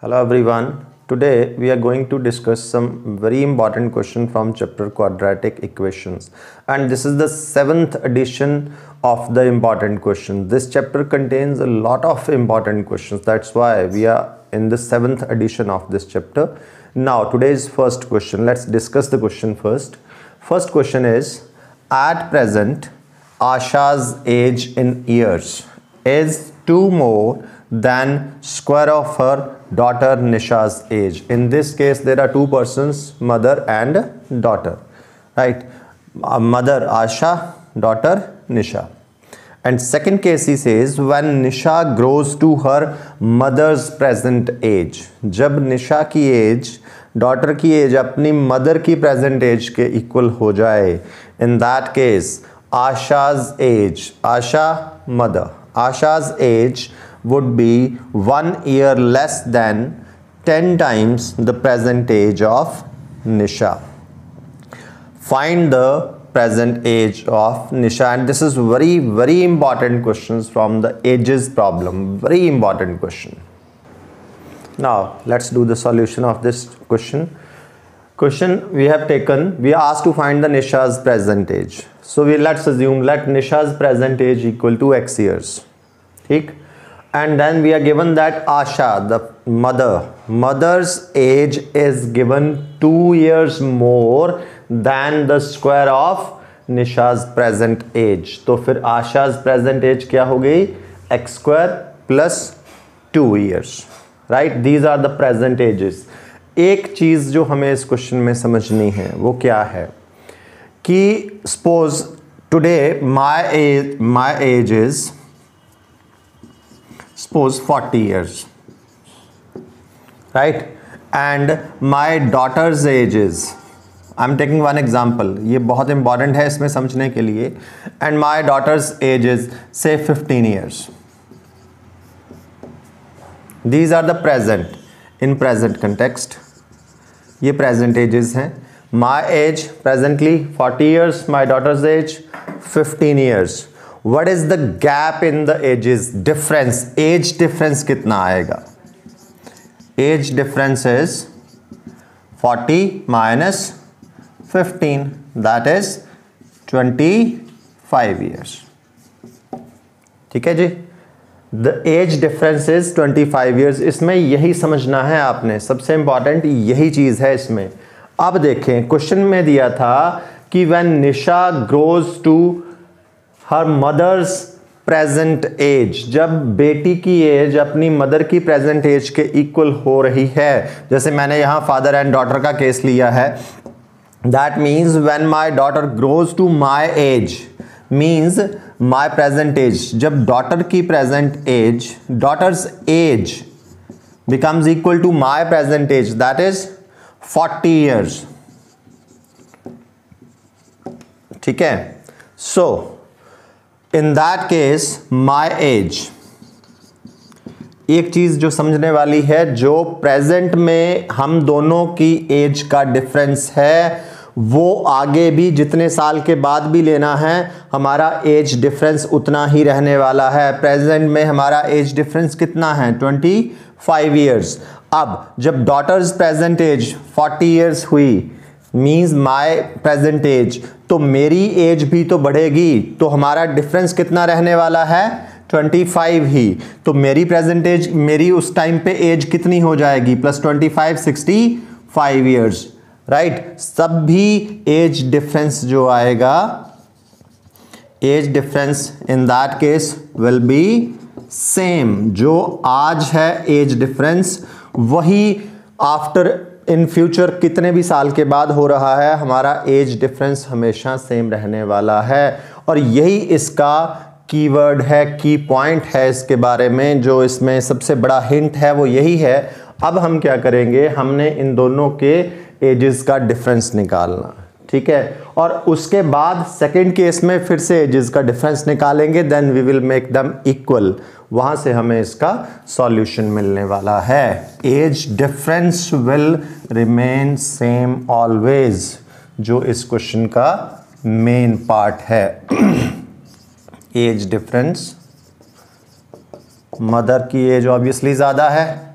Hello everyone. Today we are going to discuss some very important question from chapter quadratic equations, and this is the 7th edition of the important question. This chapter contains a lot of important questions. That's why we are in the 7th edition of this chapter. Now today's first question, let's discuss the question first. First question is, at present Asha's age in years is 2 more than square of her daughter Nisha's age. In this case there are two persons, mother and daughter, right? Mother Asha, daughter Nisha. And second case he says, when Nisha grows to her mother's present age, जब निशा की as daughter की as अपनी mother की present as के equal हो जाए, in that case Asha's age, Asha mother, Asha's age would be 1 year less than 10 times the present age of Nisha. Find the present age of Nisha, and this is very important questions from the ages problem. Very important question. Now let's do the solution of this question. We are asked to find the Nisha's present age. So let's assume let Nisha's present age equal to x years. ठीक? And then we are given that Asha, the mother's age is given 2 years more than the square of Nisha's present age. तो फिर Asha's present age क्या हो गई? x square plus 2 years. Right? These are the present ages. एक चीज़ जो हमें इस question में समझनी है वो क्या है कि suppose today my age is suppose 40 years, right? And my daughter's age is, I'm taking one example, ये बहुत important है इसमें समझने के लिए, and my daughter's age is say 15 years. These are the present, in present context, ये present ages हैं. My age presently 40 years, my daughter's age 15 years. What is the gap in the ages difference? Age difference कितना आएगा? Age difference is 40 minus 15, that is 25 years. ठीक है जी? The age difference is 25 years. इसमें यही समझना है आपने, सबसे इंपॉर्टेंट यही चीज़ है इसमें. अब देखें क्वेश्चन में दिया था कि when Nisha grows to her mother's present age, जब बेटी की एज अपनी मदर की प्रेजेंट एज के इक्वल हो रही है, जैसे मैंने यहाँ फादर एंड डॉटर का केस लिया है, that means when my daughter grows to my age means my present age, जब डॉटर की present age, daughter's age becomes equal to my present age, that is 40 years. ठीक है? So in that case my age, एक चीज जो समझने वाली है, जो प्रेजेंट में हम दोनों की एज का डिफरेंस है वो आगे भी जितने साल के बाद भी लेना है हमारा एज डिफरेंस उतना ही रहने वाला है. प्रेजेंट में हमारा एज डिफरेंस कितना है? 25 ईयर्स. अब जब डॉटर्स प्रेजेंट एज 40 ईयर्स हुई मीन्स माई प्रेजेंट एज, तो मेरी एज भी तो बढ़ेगी, तो हमारा डिफरेंस कितना रहने वाला है? 25 ही. तो मेरी प्रेजेंट एज, मेरी उस टाइम पे एज कितनी हो जाएगी? Plus 25, 65 years, right? सब भी एज डिफरेंस जो आएगा, age difference in that case will be same. जो आज है एज डिफरेंस वही आफ्टर इन फ्यूचर कितने भी साल के बाद हो रहा है, हमारा एज डिफरेंस हमेशा सेम रहने वाला है. और यही इसका कीवर्ड है, की पॉइंट है इसके बारे में, जो इसमें सबसे बड़ा हिंट है वो यही है. अब हम क्या करेंगे, हमने इन दोनों के एजेस का डिफरेंस निकालना. ठीक है? और उसके बाद सेकंड केस में फिर से एजेस का डिफरेंस निकालेंगे, then we will make them equal. वहां से हमें इसका सॉल्यूशन मिलने वाला है. Age difference will remain same always, जो इस क्वेश्चन का मेन पार्ट है. एज डिफरेंस, मदर की एज ऑब्वियसली ज़्यादा है,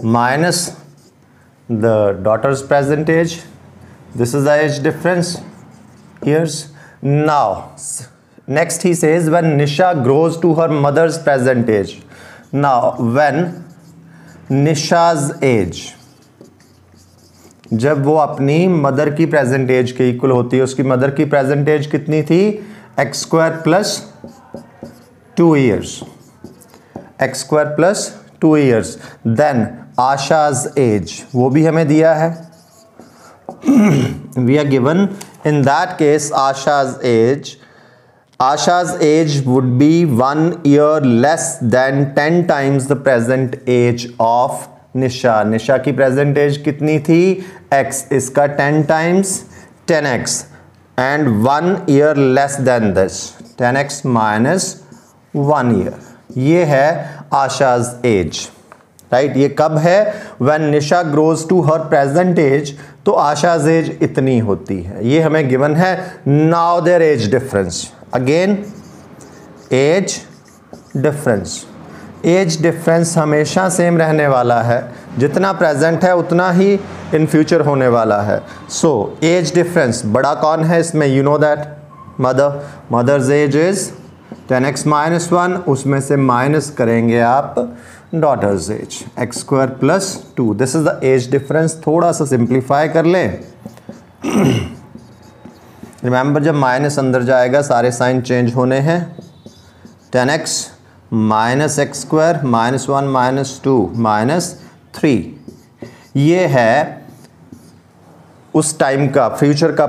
minus the daughter's present age. This is the age difference, years. Now next he says when Nisha grows to her mother's present age. Now when Nisha's age, जब वो अपनी mother की present as के equal होती है, उसकी mother की present age कितनी थी, x square plus 2 years, x square plus 2 years. Then Asha's age, वो भी हमें दिया है, we are given in that case Asha's age would be 1 year less than 10 times the present age of Nisha. Nisha की present age कितनी थी, x, इसका 10 times 10x and 1 year less than this, 10x minus 1 year. ये है Asha's age, right? ये कब है, when Nisha grows to her present age, तो Asha's age इतनी होती है, ये हमें given है. Now their age difference, again age difference. Age difference हमेशा सेम रहने वाला है, जितना प्रेजेंट है उतना ही इन फ्यूचर होने वाला है. सो एज डिफरेंस बड़ा कौन है इसमें, you know that mother's age is 10x minus 1, उसमें से माइनस करेंगे आप daughter's age, x square plus 2. This is the age difference. थोड़ा सा सिंप्लीफाई कर लें. रिमेंबर जब माइनस अंदर जाएगा सारे साइन चेंज होने हैं. 10x minus x square minus 1 minus 2 minus 3, ये है उस टाइम का फ्यूचर का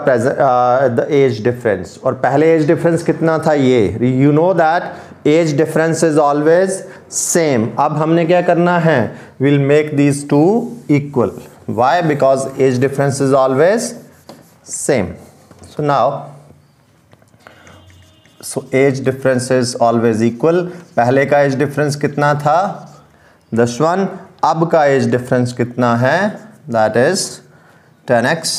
द एज डिफरेंस. और पहले एज डिफरेंस कितना था, ये you know that age difference is always same. अब हमने क्या करना है, will make these two equal. Why, because age difference is always same. So now, so age difference is always equal. पहले का age difference कितना था, 10. अब का age difference कितना है, that is 10x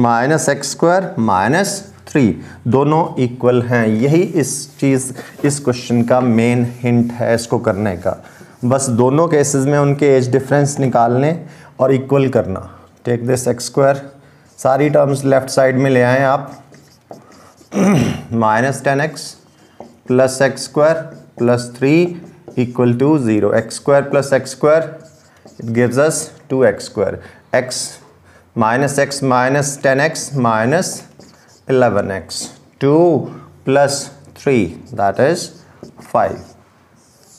minus x square minus 3. दोनों equal हैं. यही इस क्वेश्चन का मेन हिंट है इसको करने का. बस दोनों केसेस में उनके age difference निकालने और equal करना. Take this x square, सारी टर्म्स लेफ्ट साइड में ले आएँ आप. Minus 10x plus x square plus 3 equal to 0. X square plus x square it gives us 2x square. x minus x minus 10x minus 11x. 2 plus 3 that is 5.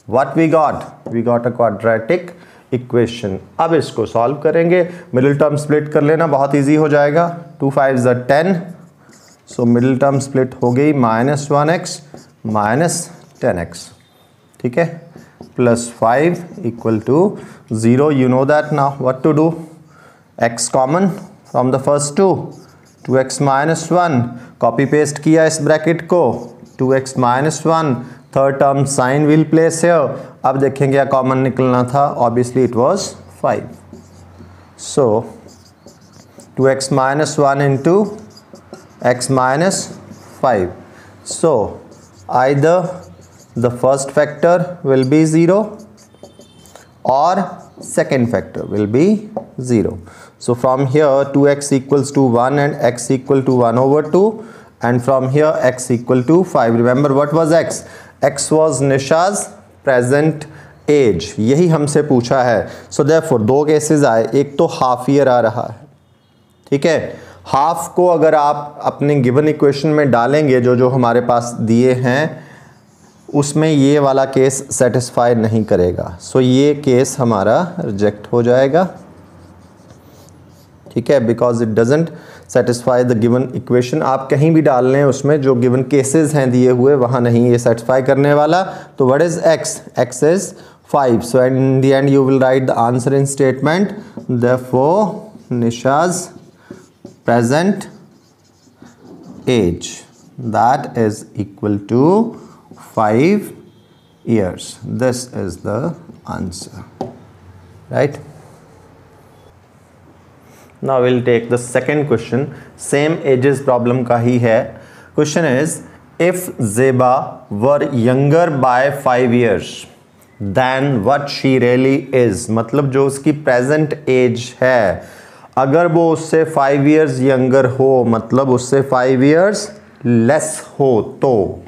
What we got a quadratic equation. अब इसको solve करेंगे. Middle term split कर लेना, बहुत easy हो जाएगा. 2 5 is 10, so middle term split हो गई माइनस 1x माइनस 10x, ठीक है, plus 5 equal to 0. You know that now what to do. x common from the first 2x minus 1, copy paste किया इस ब्रैकेट को, 2x minus 1, third term sign will place here. अब देखें क्या common निकलना था, obviously it was 5. So 2x minus 1 into x minus 5. So either the first factor will be 0 और second factor will be 0. So from here 2x equals to 1 and x equal to 1 over 2, and from here x equal to 5. Remember what was x? X was Nisha's present age. यही हमसे पूछा है. So therefore दो cases आए. एक तो half year आ रहा है, ठीक है. हाफ को अगर आप अपने गिवन इक्वेशन में डालेंगे जो हमारे पास दिए हैं, उसमें ये वाला केस सेटिस्फाई नहीं करेगा. सो ये केस हमारा रिजेक्ट हो जाएगा, ठीक है, because it doesn't satisfy the given equation. आप कहीं भी डाल लें उसमें जो गिवन केसेस हैं दिए हुए, वहाँ नहीं ये सेटिस्फाई करने वाला. तो what is x? x is 5. So in the end you will write the answer in statement. Therefore Nisha's present age that is equal to 5 years. This is the answer, right? Now we'll take the second question. Same ages problem का ही है. Question is, if Zeba were younger by 5 years, than what she really is, मतलब जो उसकी present as है अगर वो उससे 5 years younger हो, मतलब उससे 5 years लेस हो, तो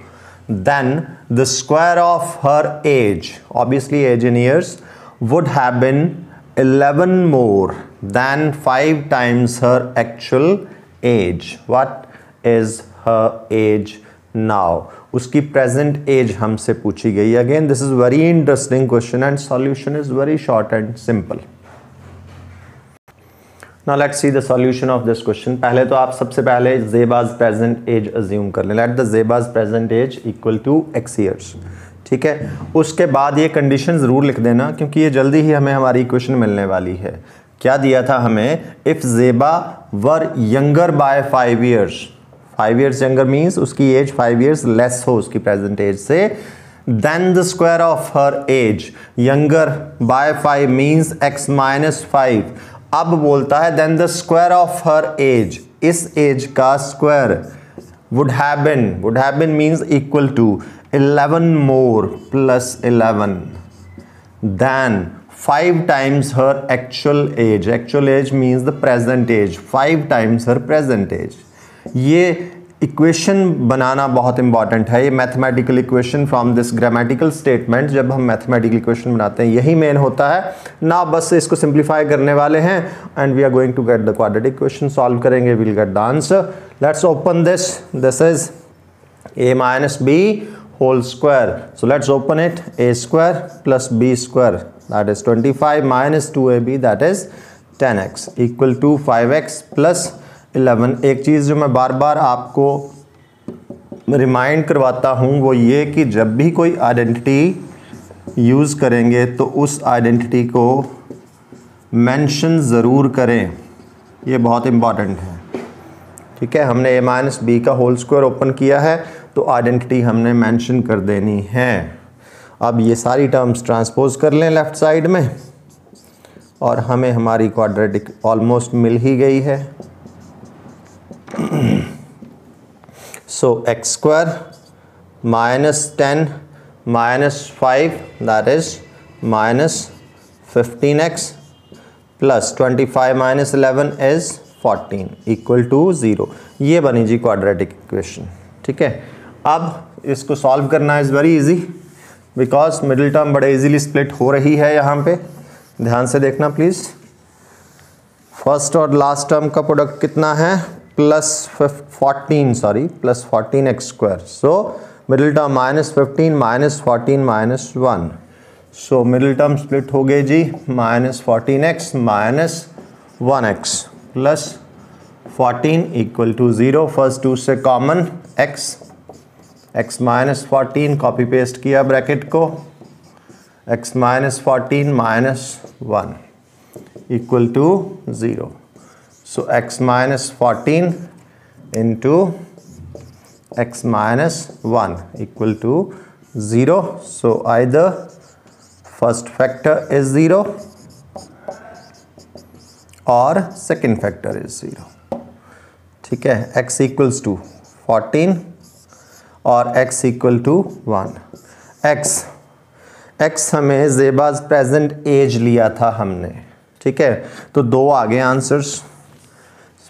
then the square of her age, obviously age in years, would have been 11 more than 5 times her actual age. What is her age now? उसकी present age हमसे पूछी गई. Again, this is very interesting question and solution is very short and simple. Now let's see the solution of this question. पहले तो आप सबसे पहले ज़ेबा's present age assume कर लें. Let the ज़ेबा's present age equal to x years. ठीक है, उसके बाद ये कंडीशन ज़रूर लिख देना क्योंकि ये जल्दी ही हमें हमारी इक्वेशन मिलने वाली है. क्या दिया था हमें? If Zeba were younger by 5 years, 5 years younger means उसकी एज 5 years लेस हो उसकी प्रेजेंट एज से, then the square of her age younger by 5 means x minus 5. अब बोलता है then the square of her age, इस एज का square would have been means equal to 11 more plus 11 then 5 times her actual age. Actual age means the present age, 5 times her present age. ये equation बनाना बहुत important है. ये mathematical equation from this grammatical statement, जब हम mathematical equation बनाते हैं यही मेन होता है ना. बस इसको सिंप्लीफाई करने वाले हैं and we are going to get the quadratic equation. Solve करेंगे, will get the answer. Let's open this. This is a minus B whole square. So let's open it. a square plus b square that is 25 minus 2ab that is 10x equal to 5x plus 11. एक चीज़ जो मैं बार बार आपको remind करवाता हूँ वो ये कि जब भी कोई आइडेंटिटी यूज़ करेंगे तो उस आइडेंटिटी को मेंशन ज़रूर करें. ये बहुत इम्पॉर्टेंट है. ठीक है, हमने a माइनस बी का होल स्क्वायर ओपन किया है तो आइडेंटिटी हमने मेंशन कर देनी है. अब ये सारी टर्म्स ट्रांसपोज कर लें लेफ़्ट साइड में और हमें हमारी क्वाड्रेटिक ऑलमोस्ट मिल ही गई है. So x square minus 10 minus 5 that is minus 15x plus 25 minus 11 is 14 equal to 0. ये बनी जी क्वाड्रेटिक इक्वेशन. ठीक है, अब इसको सॉल्व करना is very easy because middle term बड़े इजीली स्प्लिट हो रही है. यहाँ पे ध्यान से देखना प्लीज़. फर्स्ट और लास्ट टर्म का प्रोडक्ट कितना है? Plus 14 X square. So middle term minus 15 minus 14 minus 1. So middle term split हो गई जी minus 14x minus 1x plus 14 equal to 0. First two से common x minus 14 copy paste किया bracket को, x minus 14 minus 1 equal to 0. So x minus 14 into x minus 1 equal to 0. So either first factor is 0 or second factor is 0. ठीक है, x equals to 14 और x equal to 1. x हमें ज़ेबा's present as लिया था हमने. ठीक है, तो दो आ गए आंसर्स.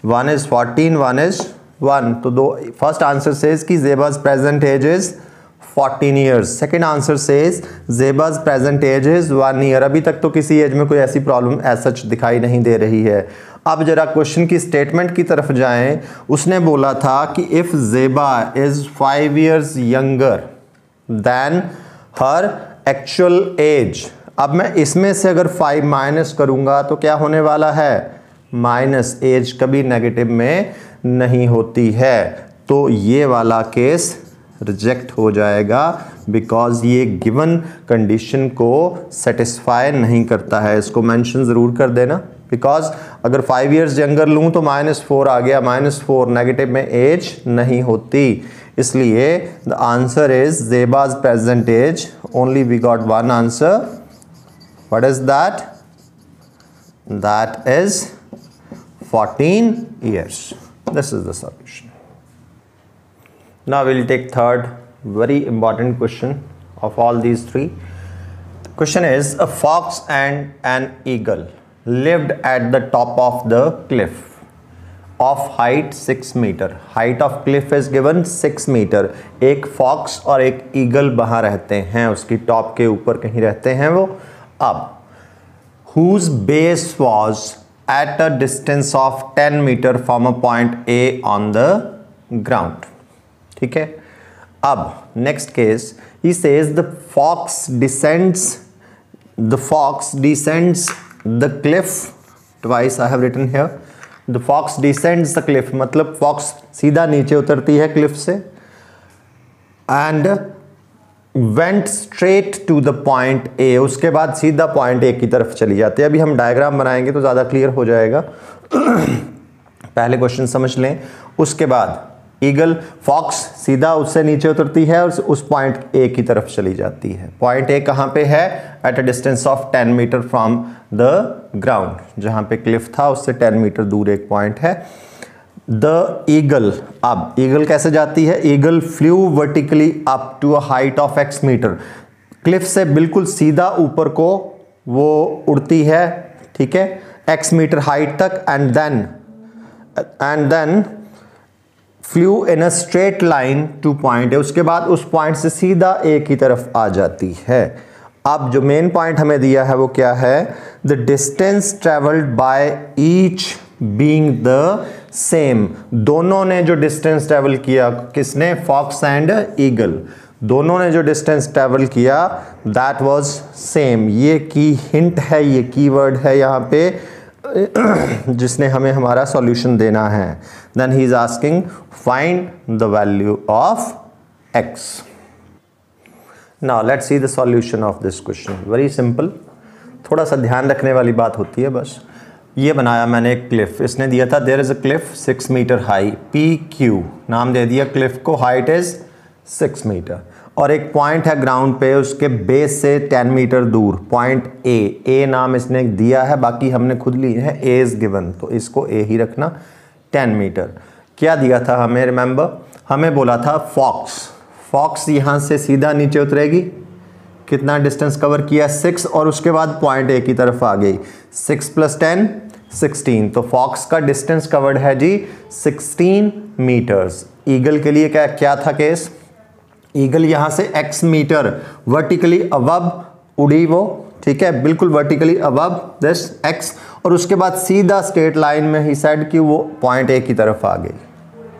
1 is 14, 1 is 1. तो दो. फर्स्ट आंसर सेज कि Zeba's present age is 14 years. Second answer says Zeba's present age is 1 year. अभी तक तो किसी एज में कोई ऐसी प्रॉब्लम एज सच दिखाई नहीं दे रही है. अब जरा क्वेश्चन की स्टेटमेंट की तरफ जाएं. उसने बोला था कि if Zeba is 5 years younger than her actual age. अब मैं इसमें से अगर 5 माइनस करूँगा तो क्या होने वाला है? माइनस. एज कभी नेगेटिव में नहीं होती है तो ये वाला केस रिजेक्ट हो जाएगा बिकॉज ये गिवन कंडीशन को सेटिस्फाई नहीं करता है. इसको मेंशन ज़रूर कर देना बिकॉज अगर 5 years यंगर लूँ तो -4 आ गया. -4 नेगेटिव में एज नहीं होती. इसलिए the answer is Zeba's present age. Only we got one answer. What is that? That is 14 years. This is the solution. Now we'll take third very important question of all these three. Question is, a fox and an eagle lived at the top of the cliff of height 6 meter. Height of cliff is given 6 metre. एक fox और एक eagle वहाँ रहते हैं, उसकी top के ऊपर कहीं रहते हैं वो. अब whose base was at a distance of 10 meter from a point A on the ground. ठीक है. अब next case, he says the fox descends the cliff twice. I have written here the fox descends the cliff, मतलब fox सीधा नीचे उतरती है Cliff से, and went straight to the point A. उसके बाद सीधा पॉइंट A की तरफ चली जाती है. अभी हम डायग्राम बनाएंगे तो ज़्यादा क्लियर हो जाएगा. पहले क्वेश्चन समझ लें, उसके बाद ईगल फॉक्स सीधा उससे नीचे उतरती है और उस पॉइंट A की तरफ चली जाती है. पॉइंट A कहाँ पे है? At a distance of 10 metre from the ground. जहाँ पे क्लिफ था उससे 10 मीटर दूर एक पॉइंट है. द ईगल, अब ईगल कैसे जाती है? Eagle flew vertically up to a height of x metre. Cliff से बिल्कुल सीधा ऊपर को वो उड़ती है, ठीक है, x मीटर हाइट तक. And then flew in a straight line to point है. उसके बाद उस पॉइंट से सीधा ए की तरफ आ जाती है. अब जो मेन पॉइंट हमें दिया है वो क्या है? The distance travelled by each being the same. दोनों ने जो डिस्टेंस ट्रेवल किया, किसने? Fox and eagle. दोनों ने जो डिस्टेंस ट्रेवल किया दैट वाज सेम. ये की हिंट है, ये कीवर्ड है यहाँ पे जिसने हमें हमारा सॉल्यूशन देना है. Then he is asking find the value of x. Now let's see the solution of this question. Very simple, थोड़ा सा ध्यान रखने वाली बात होती है बस. ये बनाया मैंने एक क्लिफ. इसने दिया था there is a cliff 6 metre high, PQ नाम दे दिया क्लिफ को, हाइट इज 6 मीटर, और एक पॉइंट है ग्राउंड पे, उसके बेस से 10 मीटर दूर पॉइंट A नाम इसने दिया है, बाकी हमने खुद लिए हैं. A इज गिवन तो इसको A ही रखना. 10 मीटर. क्या दिया था हमें? रिमेंबर, हमें बोला था फॉक्स यहाँ से सीधा नीचे उतरेगी. कितना डिस्टेंस कवर किया? 6, और उसके बाद पॉइंट A की तरफ आ गई. 6 + 10 16. तो फॉक्स का डिस्टेंस कवर्ड है जी 16 मीटर्स. ईगल के लिए क्या था केस? ईगल यहाँ से x मीटर वर्टिकली अबव उड़ी वो, ठीक है, बिल्कुल वर्टिकली अबव दिस x, और उसके बाद सीधा स्ट्रेट लाइन में ही सेड कि वो पॉइंट A की तरफ आ गई.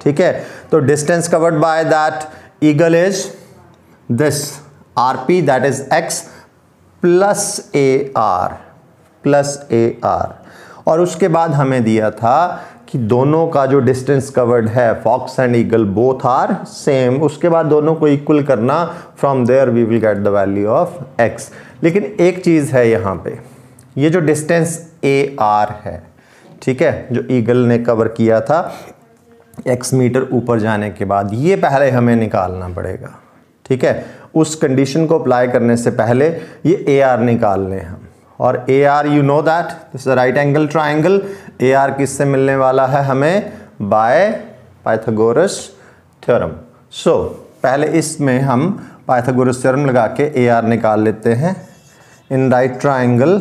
ठीक है, तो distance covered by that eagle is this RP, that is x plus AR. और उसके बाद हमें दिया था कि दोनों का जो डिस्टेंस कवर्ड है fox and eagle both are same. उसके बाद दोनों को इक्वल करना. From there we will get the value of x. लेकिन एक चीज़ है यहाँ पे, ये जो डिस्टेंस AR है, ठीक है, जो ईगल ने कवर किया था x मीटर ऊपर जाने के बाद, ये पहले हमें निकालना पड़ेगा. ठीक है, उस कंडीशन को अप्लाई करने से पहले ये AR निकाल लें हम. और AR you know that this is right angle triangle. AR किससे मिलने वाला है हमें? By Pythagoras theorem. सो पहले इसमें हम पाइथागोरस थ्योरम लगा के AR निकाल लेते हैं. In right triangle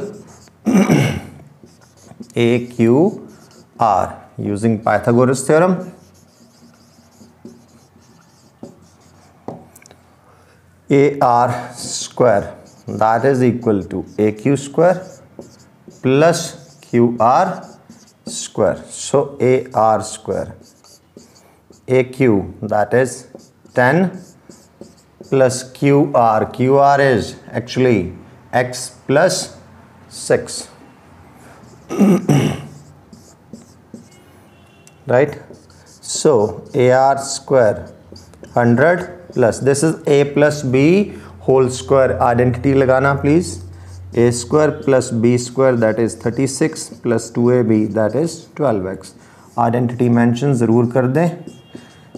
AQR using Pythagoras theorem. AR square that is equal to AQ square plus QR square. So AR square AQ that is 10 plus QR is actually X plus 6. Right? So AR square 100 plus this is A plus B whole square. Identity लगाना please. A square plus B square that is 36 plus 2AB that is 12x. Identity mention ज़रूर कर दें.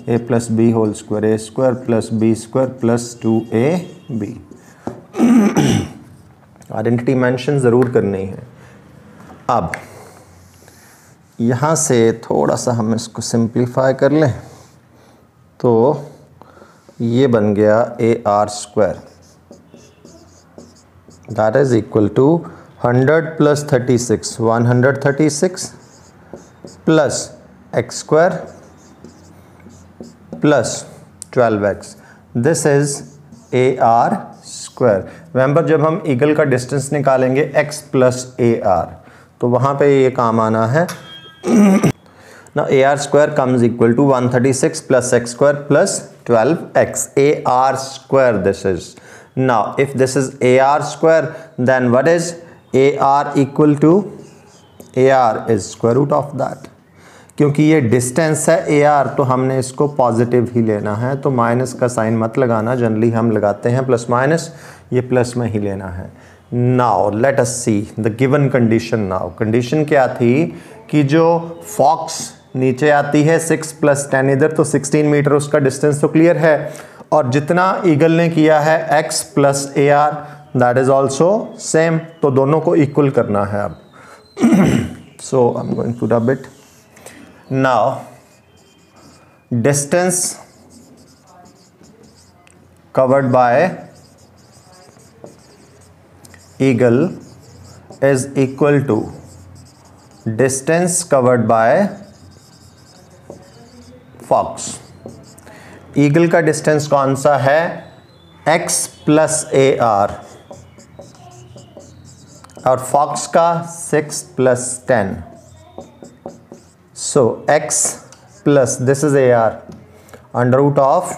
A plus B whole square, A square plus B square plus 2AB. Identity mention ज़रूर करनी है. अब यहाँ से थोड़ा सा हम इसको सिंप्लीफाई कर लें तो ये बन गया AR square that is equal to 100 plus 36 136 plus x square plus 12x, this is AR square. Remember जब हम ईगल का डिस्टेंस निकालेंगे x प्लस AR, तो वहाँ पे ये काम आना है। Now AR square comes equal to 136 plus x square plus 12x. AR square this is. Now if this is AR square, then what is AR equal to? AR is square root of that. क्योंकि ये distance है AR, तो हमने इसको positive ही लेना है, तो minus का साइन मत लगाना, जनरली हम लगाते हैं प्लस माइनस, ये प्लस में ही लेना है। Now let us see the given condition. Now condition क्या थी कि जो फॉक्स नीचे आती है 6 प्लस 10 इधर, तो 16 मीटर उसका डिस्टेंस तो क्लियर है, और जितना ईगल ने किया है x plus AR that is also same, तो दोनों को इक्वल करना है अब। So I am going to rub it now. Distance covered by eagle is equal to distance covered by fox. Eagle का डिस्टेंस कौन सा है? x प्लस AR, और फॉक्स का 6 plus 10। So x plus this is AR under root of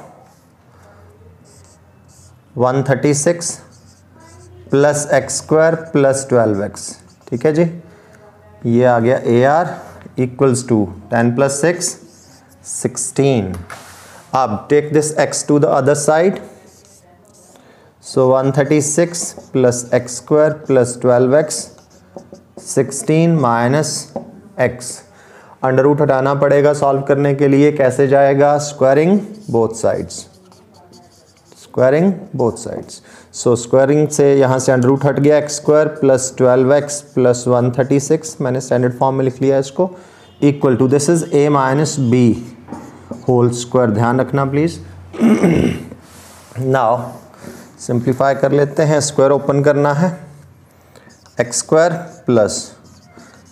136 plus x square plus 12x। ठीक है जी, ये आ गया AR इक्वल्स टू 10 प्लस 6 16। अब take this x to the other side, so 136 plus x square plus 12x 16 minus x। Under root हटाना पड़ेगा solve करने के लिए, कैसे जाएगा? Squaring both sides, squaring both sides. So squaring से यहाँ से अंडर रूट हट गया, x square plus 12x plus 136, मैंने स्टैंडर्ड फॉर्म में लिख लिया इसको, equal to this is a minus B whole square. ध्यान रखना प्लीज। नाउ सिंप्लीफाई कर लेते हैं, स्क्वायर ओपन करना है, x square plus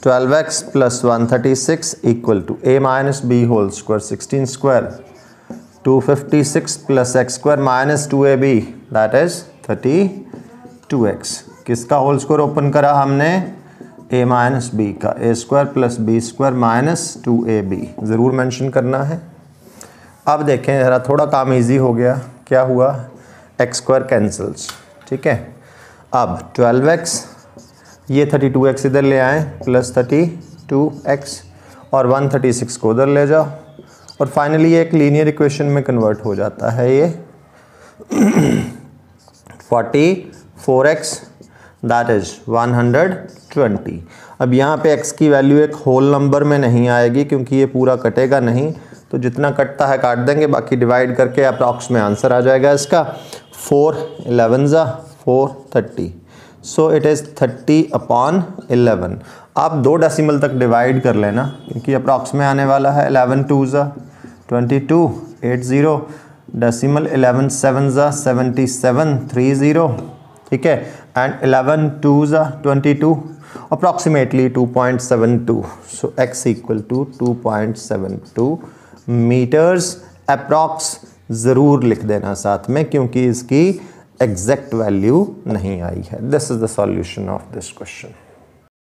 12x plus 136 equal to a minus B whole square 16 square 256 plus x square minus 2ab that is 32x। किसका whole square open करा हमने? a माइनस बी का, a square plus b square minus 2ab ज़रूर mention करना है। अब देखें ज़रा, थोड़ा काम इजी हो गया। क्या हुआ? एक्स स्क्वायर कैंसल्स, ठीक है। अब 12x, ये 32x इधर ले आएँ, प्लस 32x, और 136 को उधर ले जाओ, और फाइनली ये एक लीनियर इक्वेशन में कन्वर्ट हो जाता है। ये 44x दैट इज 120। अब यहाँ पे x की वैल्यू एक होल नंबर में नहीं आएगी, क्योंकि ये पूरा कटेगा नहीं, तो जितना कटता है काट देंगे, बाकी डिवाइड करके अप्रॉक्स में आंसर आ जाएगा इसका। 4 11 430, सो इट इज़ 30/11। आप 2 डेसिमल तक डिवाइड कर लेना, क्योंकि अप्रॉक्स में आने वाला है। 11 2 22 80 डेसिमल, 11 7 77 30, ठीक है, and 11 2 22, approximately 2.72। So x equal to 2.72 metres approx ज़रूर लिख देना साथ में, क्योंकि इसकी एग्जैक्ट वैल्यू नहीं आई है। This is the solution of this question.